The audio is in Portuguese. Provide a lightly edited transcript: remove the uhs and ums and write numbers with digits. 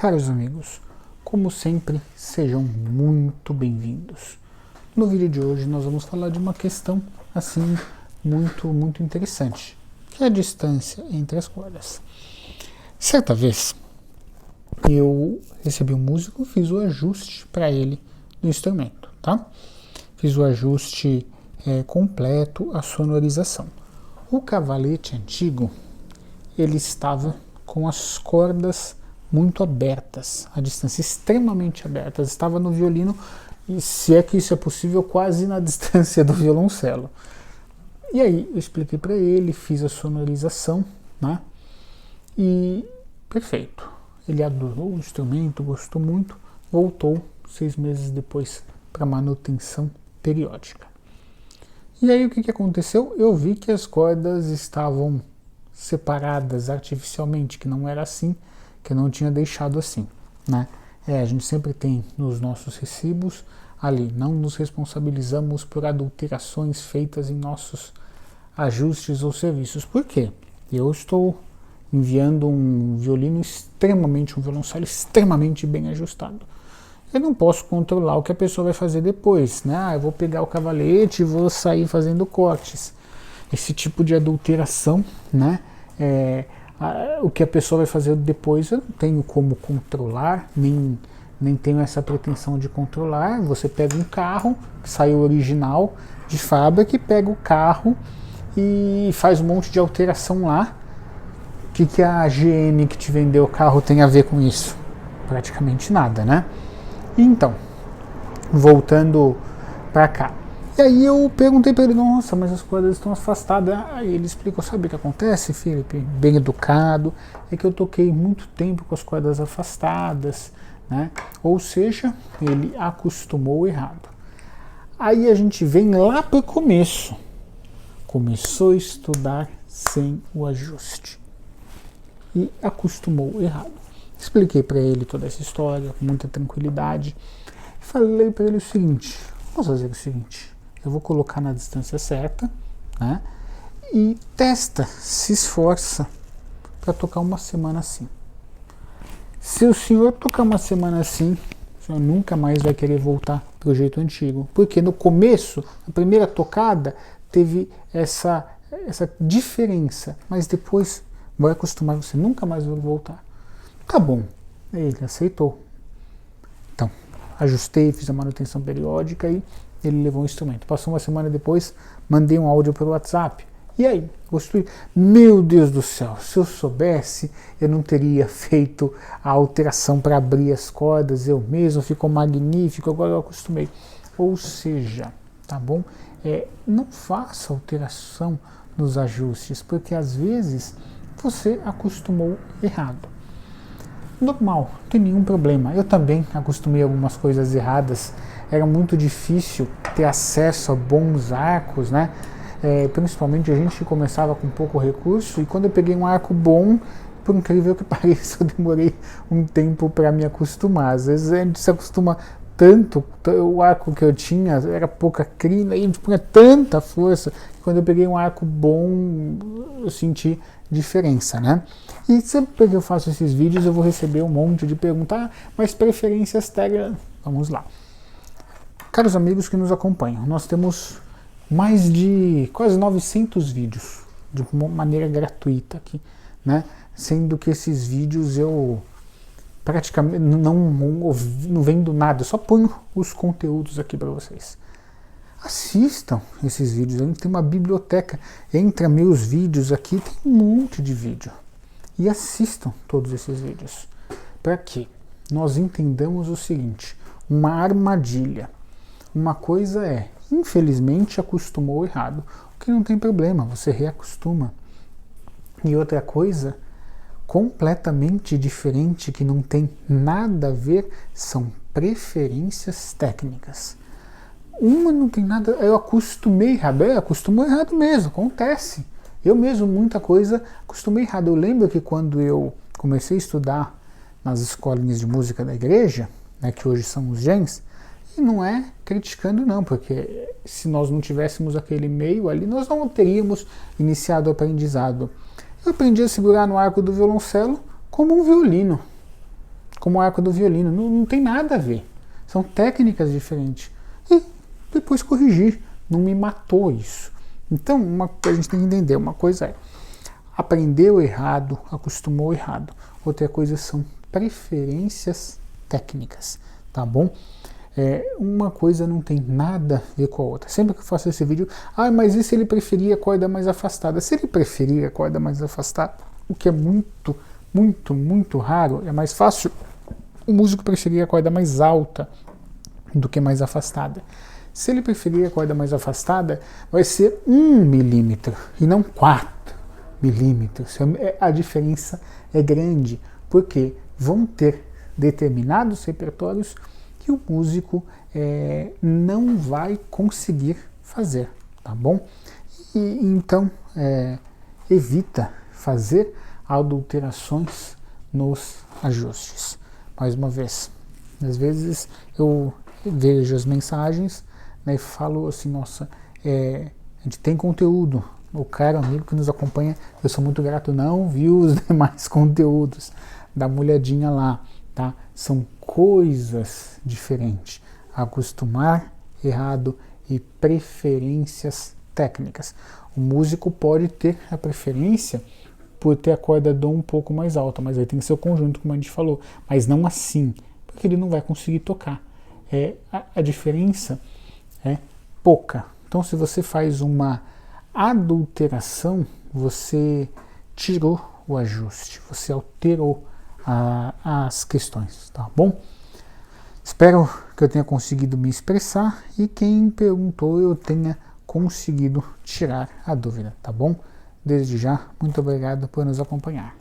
Caros amigos, como sempre, sejam muito bem-vindos. No vídeo de hoje nós vamos falar de uma questão assim muito interessante, que é a distância entre as cordas. Certa vez eu recebi um músico, fiz o ajuste para ele do instrumento, tá? Fiz o ajuste completo, a sonorização. O cavalete antigo, ele estava com as cordas muito abertas, a distância extremamente abertas, estava no violino, e se é que isso é possível, quase na distância do violoncelo. E aí eu expliquei para ele, fiz a sonorização, né? E perfeito, ele adorou o instrumento, gostou muito, voltou 6 meses depois para manutenção periódica. E aí o que aconteceu? Eu vi que as cordas estavam separadas artificialmente, que não era assim, que eu não tinha deixado assim, né? A gente sempre tem nos nossos recibos ali, não nos responsabilizamos por adulterações feitas em nossos ajustes ou serviços. Por quê? Eu estou enviando um violoncelo extremamente bem ajustado. Eu não posso controlar o que a pessoa vai fazer depois, né? Eu vou pegar o cavalete e vou sair fazendo cortes. Esse tipo de adulteração, né? O que a pessoa vai fazer depois eu não tenho como controlar, nem tenho essa pretensão de controlar. Você pega um carro que saiu original de fábrica e pega o carro e faz um monte de alteração lá. O que a GM que te vendeu o carro tem a ver com isso? Praticamente nada, né? Então, voltando para cá. E aí eu perguntei para ele, nossa, mas as cordas estão afastadas. Aí ele explicou, sabe o que acontece, Felipe? Bem educado, é que eu toquei muito tempo com as cordas afastadas, né? Ou seja, ele acostumou errado. Aí a gente vem lá para o começo. Começou a estudar sem o ajuste. E acostumou errado. Expliquei para ele toda essa história com muita tranquilidade. Falei para ele o seguinte, vamos fazer o seguinte. Eu vou colocar na distância certa, né? E testa, se esforça para tocar uma semana assim. Se o senhor tocar uma semana assim, o senhor nunca mais vai querer voltar para o jeito antigo. Porque no começo, a primeira tocada, teve essa diferença. Mas depois vai acostumar, você nunca mais vai voltar. Tá bom. Ele aceitou. Então, ajustei, fiz a manutenção periódica e ele levou um instrumento. Passou uma semana depois, mandei um áudio pelo WhatsApp. E aí, gostou? Meu Deus do céu, se eu soubesse, eu não teria feito a alteração para abrir as cordas, eu mesmo, ficou magnífico, agora eu acostumei. Ou seja, tá bom? Não faça alteração nos ajustes, porque às vezes você acostumou errado. Normal, não tem nenhum problema. Eu também acostumei algumas coisas erradas. Era muito difícil ter acesso a bons arcos, né? Principalmente a gente que começava com pouco recurso. E quando eu peguei um arco bom, por incrível que pareça, eu demorei um tempo para me acostumar. Às vezes a gente se acostuma tanto, o arco que eu tinha era pouca crina, e a gente punha tanta força, que quando eu peguei um arco bom, eu senti diferença, né? E sempre que eu faço esses vídeos, eu vou receber um monte de perguntas, mas preferências técnicas, vamos lá. Caros amigos que nos acompanham, nós temos mais de quase 900 vídeos, de uma maneira gratuita aqui, né? Sendo que esses vídeos eu praticamente não vendo nada, eu só ponho os conteúdos aqui para vocês. Assistam esses vídeos, a gente tem uma biblioteca, entra meus vídeos aqui, tem um monte de vídeo. E assistam todos esses vídeos. Para que nós entendamos o seguinte, uma armadilha. Uma coisa infelizmente acostumou errado, o que não tem problema, você reacostuma. E outra coisa, completamente diferente, que não tem nada a ver, são preferências técnicas. Uma não tem nada, eu acostumei errado, acostumou errado mesmo, acontece. Eu mesmo, muita coisa, acostumei errado. Eu lembro que quando eu comecei a estudar nas escolinhas de música da igreja, né, que hoje são os gens, e não é criticando não, porque se nós não tivéssemos aquele meio ali, nós não teríamos iniciado o aprendizado. Eu aprendi a segurar no arco do violoncelo como um violino. como a arco do violino. Não tem nada a ver. São técnicas diferentes. E depois corrigir. Não me matou isso. Então, uma coisa a gente tem que entender. Uma coisa é aprendeu errado, acostumou errado. Outra coisa são preferências técnicas, tá bom? Uma coisa não tem nada a ver com a outra. Sempre que eu faço esse vídeo, mas e se ele preferia a corda mais afastada? Se ele preferir a corda mais afastada, o que é muito, muito, muito raro, é mais fácil o músico preferir a corda mais alta do que mais afastada. Se ele preferir a corda mais afastada, vai ser 1 milímetro e não 4 milímetros. A diferença é grande, porque vão ter determinados repertórios que o músico não vai conseguir fazer, tá bom? E então evita fazer adulterações nos ajustes. Mais uma vez, às vezes eu vejo as mensagens, né, e falo assim, nossa, a gente tem conteúdo. O cara, amigo que nos acompanha, eu sou muito grato, não viu os demais conteúdos, dá uma olhadinha lá, tá? São coisas diferentes. Acostumar errado e preferências técnicas. O músico pode ter a preferência por ter a corda dó um pouco mais alta, mas aí tem que ser o conjunto, como a gente falou, mas não assim, porque ele não vai conseguir tocar. A diferença é pouca. Então, se você faz uma adulteração, você tirou o ajuste, você alterou as questões, tá bom? Espero que eu tenha conseguido me expressar e quem perguntou eu tenha conseguido tirar a dúvida, tá bom? Desde já, muito obrigado por nos acompanhar.